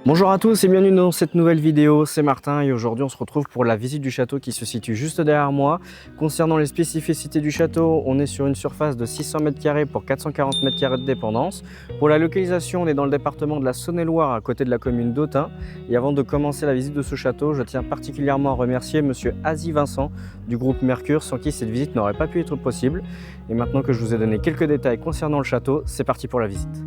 Bonjour à tous et bienvenue dans cette nouvelle vidéo, c'est Martin et aujourd'hui on se retrouve pour la visite du château qui se situe juste derrière moi. Concernant les spécificités du château, on est sur une surface de 600 m² pour 440 m² de dépendance. Pour la localisation, on est dans le département de la Saône-et-Loire à côté de la commune d'Autun. Et avant de commencer la visite de ce château, je tiens particulièrement à remercier monsieur Azy Vincent du groupe Mercure sans qui cette visite n'aurait pas pu être possible. Et maintenant que je vous ai donné quelques détails concernant le château, c'est parti pour la visite.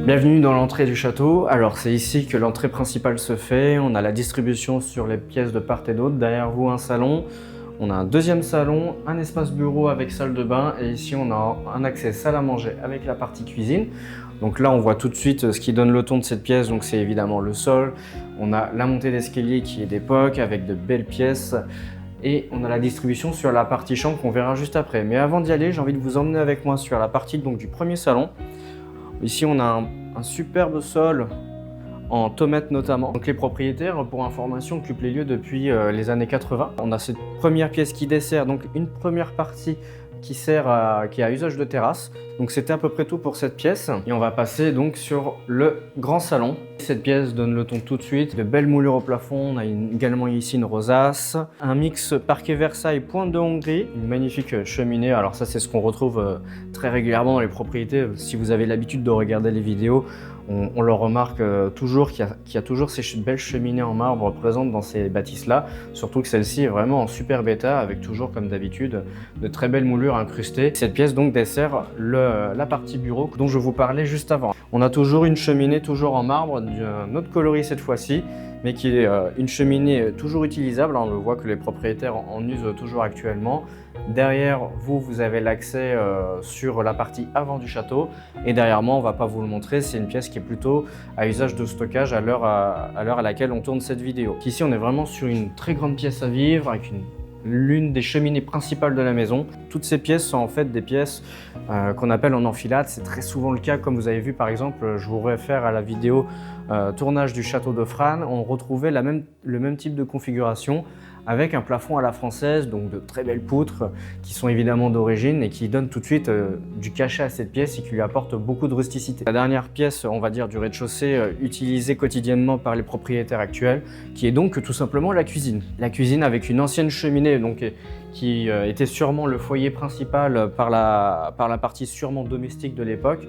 Bienvenue dans l'entrée du château. Alors c'est ici que l'entrée principale se fait. On a la distribution sur les pièces de part et d'autre. Derrière vous un salon. On a un deuxième salon, un espace bureau avec salle de bain. Et ici on a un accès salle à manger avec la partie cuisine. Donc là on voit tout de suite ce qui donne le ton de cette pièce. Donc c'est évidemment le sol. On a la montée d'escalier qui est d'époque avec de belles pièces. Et on a la distribution sur la partie chambre qu'on verra juste après. Mais avant d'y aller, j'ai envie de vous emmener avec moi sur la partie donc, du premier salon. Ici, on a un superbe sol en tomates notamment. Donc les propriétaires, pour information, occupent les lieux depuis les années 80. On a cette première pièce qui dessert, donc une première partie qui est à usage de terrasse. Donc c'était à peu près tout pour cette pièce. Et on va passer donc sur le grand salon. Cette pièce donne le ton tout de suite. De belles moulures au plafond. On a également ici une rosace. Un mix parquet Versailles, pointe de Hongrie. Une magnifique cheminée. Alors ça c'est ce qu'on retrouve très régulièrement dans les propriétés. Si vous avez l'habitude de regarder les vidéos, on le remarque toujours qu'il y a toujours ces belles cheminées en marbre présentes dans ces bâtisses-là. Surtout que celle-ci est vraiment en superbe état avec toujours comme d'habitude de très belles moulures incrustées. Cette pièce donc dessert la partie bureau dont je vous parlais juste avant. On a toujours une cheminée toujours en marbre d'un autre coloris cette fois-ci, mais qui est une cheminée toujours utilisable. On le voit que les propriétaires en usent toujours actuellement. Derrière vous avez l'accès sur la partie avant du château. Et derrière moi, on ne va pas vous le montrer, c'est une pièce qui est plutôt à usage de stockage à l'heure à laquelle on tourne cette vidéo. Ici, on est vraiment sur une très grande pièce à vivre avec l'une des cheminées principales de la maison. Toutes ces pièces sont en fait des pièces qu'on appelle en enfilade. C'est très souvent le cas, comme vous avez vu par exemple, je vous réfère à la vidéo tournage du château de Frasnes. On retrouvait le même type de configuration avec un plafond à la française, donc de très belles poutres qui sont évidemment d'origine et qui donnent tout de suite du cachet à cette pièce et qui lui apportent beaucoup de rusticité. La dernière pièce, on va dire, du rez-de-chaussée utilisée quotidiennement par les propriétaires actuels, qui est donc tout simplement la cuisine. La cuisine avec une ancienne cheminée donc, qui était sûrement le foyer principal par la partie sûrement domestique de l'époque.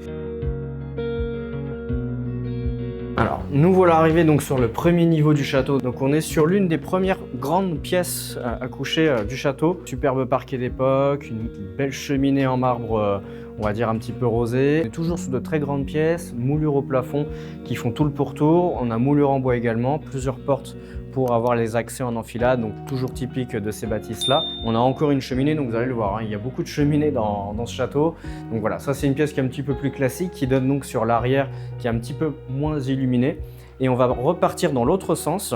Alors, nous voilà arrivés donc sur le premier niveau du château. Donc on est sur l'une des premières grandes pièces à coucher du château. Superbe parquet d'époque, une belle cheminée en marbre, on va dire un petit peu rosé. On est toujours sur de très grandes pièces, moulures au plafond qui font tout le pourtour. On a moulures en bois également, plusieurs portes pour avoir les accès en enfilade, donc toujours typique de ces bâtisses-là. On a encore une cheminée, donc vous allez le voir, hein, il y a beaucoup de cheminées dans ce château. Donc voilà, ça c'est une pièce qui est un petit peu plus classique, qui donne donc sur l'arrière, qui est un petit peu moins illuminée. Et on va repartir dans l'autre sens,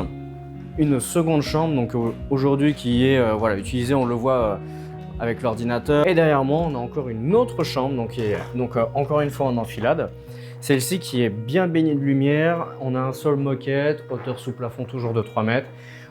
une seconde chambre, donc aujourd'hui qui est utilisée, on le voit avec l'ordinateur. Et derrière moi, on a encore une autre chambre, donc encore une fois en enfilade. Celle-ci qui est bien baignée de lumière, on a un sol moquette, hauteur sous plafond toujours de 3 mètres.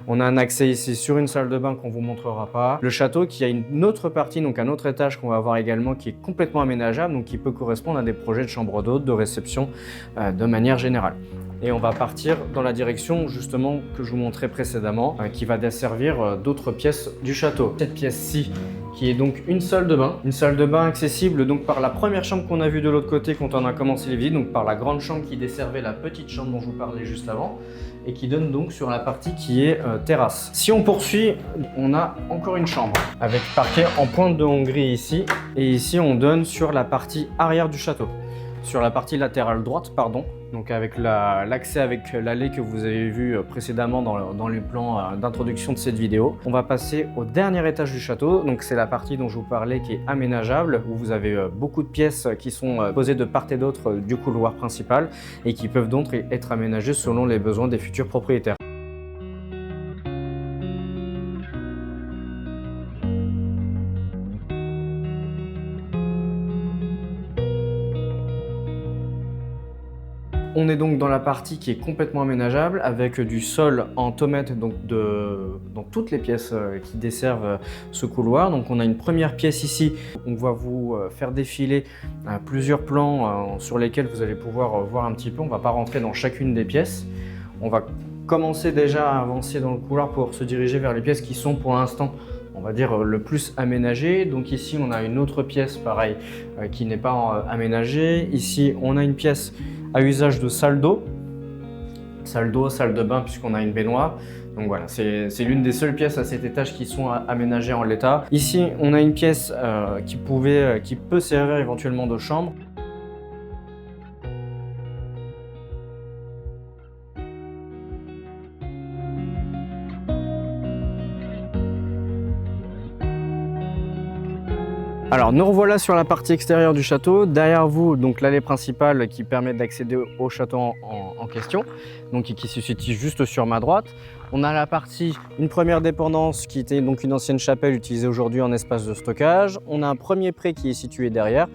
On a un accès ici sur une salle de bain qu'on ne vous montrera pas. Le château qui a une autre partie, donc un autre étage qu'on va voir également qui est complètement aménageable, donc qui peut correspondre à des projets de chambre d'hôtes, de réception de manière générale. Et on va partir dans la direction justement que je vous montrais précédemment, qui va desservir d'autres pièces du château. Cette pièce-ci, qui est donc une salle de bain accessible donc par la première chambre qu'on a vue de l'autre côté quand on a commencé les visites, donc par la grande chambre qui desservait la petite chambre dont je vous parlais juste avant, et qui donne donc sur la partie qui est terrasse. Si on poursuit, on a encore une chambre avec parquet en pointe de Hongrie ici, et ici on donne sur la partie arrière du château. Sur la partie latérale droite, pardon, donc avec l'accès avec l'allée que vous avez vu précédemment dans les plans d'introduction de cette vidéo. On va passer au dernier étage du château, donc c'est la partie dont je vous parlais qui est aménageable, où vous avez beaucoup de pièces qui sont posées de part et d'autre du couloir principal et qui peuvent donc être aménagées selon les besoins des futurs propriétaires. On est donc dans la partie qui est complètement aménageable avec du sol en tomate donc dans toutes les pièces qui desservent ce couloir. Donc on a une première pièce ici, on va vous faire défiler plusieurs plans sur lesquels vous allez pouvoir voir un petit peu. On ne va pas rentrer dans chacune des pièces. On va commencer déjà à avancer dans le couloir pour se diriger vers les pièces qui sont pour l'instant, on va dire, le plus aménagées. Donc ici on a une autre pièce pareil qui n'est pas aménagée. Ici on a une pièce à usage de salle d'eau, salle de bain puisqu'on a une baignoire. Donc voilà, c'est l'une des seules pièces à cet étage qui sont aménagées en l'état. Ici on a une pièce qui peut servir éventuellement de chambre. Alors nous revoilà sur la partie extérieure du château. Derrière vous, donc l'allée principale qui permet d'accéder au château en question, donc qui se situe juste sur ma droite. On a la partie, une première dépendance qui était donc une ancienne chapelle utilisée aujourd'hui en espace de stockage. On a un premier pré qui est situé derrière.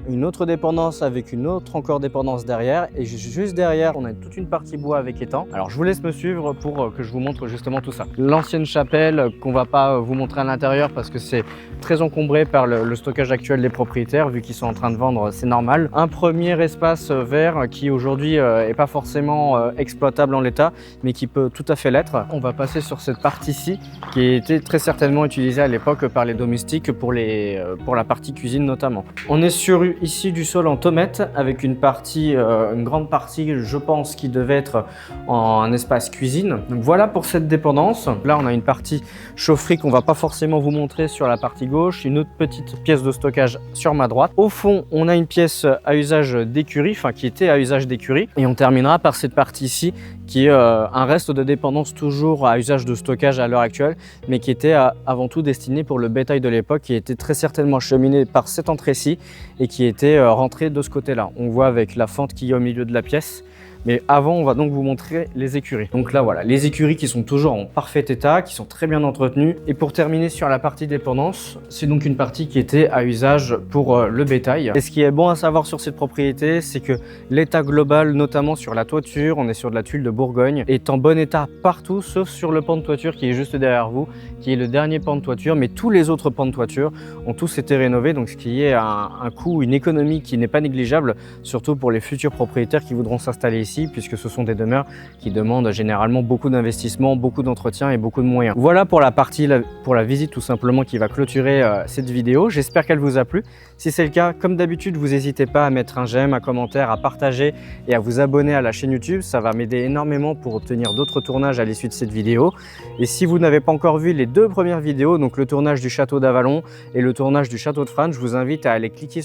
Une autre dépendance avec une autre encore dépendance derrière, et juste derrière on a toute une partie bois avec étang. Alors je vous laisse me suivre pour que je vous montre justement tout ça. L'ancienne chapelle qu'on va pas vous montrer à l'intérieur parce que c'est très encombré par le stockage actuel des propriétaires vu qu'ils sont en train de vendre, c'est normal. Un premier espace vert qui aujourd'hui est pas forcément exploitable en l'état mais qui peut tout à fait l'être. On va passer sur cette partie-ci qui était très certainement utilisée à l'époque par les domestiques pour la partie cuisine notamment. On est sur ici du sol en tomate avec une grande partie, je pense, qui devait être en espace cuisine. Donc voilà pour cette dépendance. Là, on a une partie chaufferie qu'on va pas forcément vous montrer sur la partie gauche, une autre petite pièce de stockage sur ma droite. Au fond, on a une pièce à usage d'écurie, enfin qui était à usage d'écurie. Et on terminera par cette partie ici qui est un reste de dépendance toujours à usage de stockage à l'heure actuelle, mais qui était avant tout destiné pour le bétail de l'époque, qui était très certainement acheminé par cette entrée-ci et qui était rentré de ce côté-là. On voit avec la fente qui est au milieu de la pièce. Mais avant, on va donc vous montrer les écuries. Donc là, voilà, les écuries qui sont toujours en parfait état, qui sont très bien entretenues. Et pour terminer sur la partie dépendance, c'est donc une partie qui était à usage pour le bétail. Et ce qui est bon à savoir sur cette propriété, c'est que l'état global, notamment sur la toiture, on est sur de la tuile de Bourgogne, est en bon état partout, sauf sur le pan de toiture qui est juste derrière vous, qui est le dernier pan de toiture. Mais tous les autres pans de toiture ont tous été rénovés, donc ce qui est un coût, une économie qui n'est pas négligeable, surtout pour les futurs propriétaires qui voudront s'installer ici, puisque ce sont des demeures qui demandent généralement beaucoup d'investissement, beaucoup d'entretien et beaucoup de moyens. Voilà pour la visite tout simplement qui va clôturer cette vidéo. J'espère qu'elle vous a plu. Si c'est le cas, comme d'habitude, vous n'hésitez pas à mettre un j'aime, un commentaire, à partager et à vous abonner à la chaîne YouTube. Ça va m'aider énormément pour obtenir d'autres tournages à l'issue de cette vidéo. Et si vous n'avez pas encore vu les deux premières vidéos, donc le tournage du château d'Avallon et le tournage du château de Frasnes, je vous invite à aller cliquer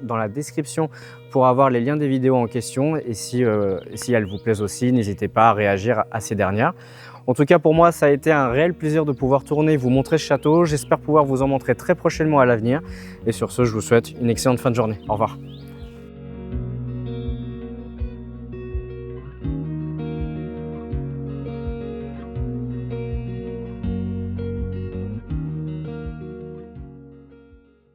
dans la description pour avoir les liens des vidéos en question. Et si elles vous plaisent aussi, n'hésitez pas à réagir à ces dernières. En tout cas, pour moi, ça a été un réel plaisir de pouvoir tourner et vous montrer ce château. J'espère pouvoir vous en montrer très prochainement à l'avenir. Et sur ce, je vous souhaite une excellente fin de journée. Au revoir.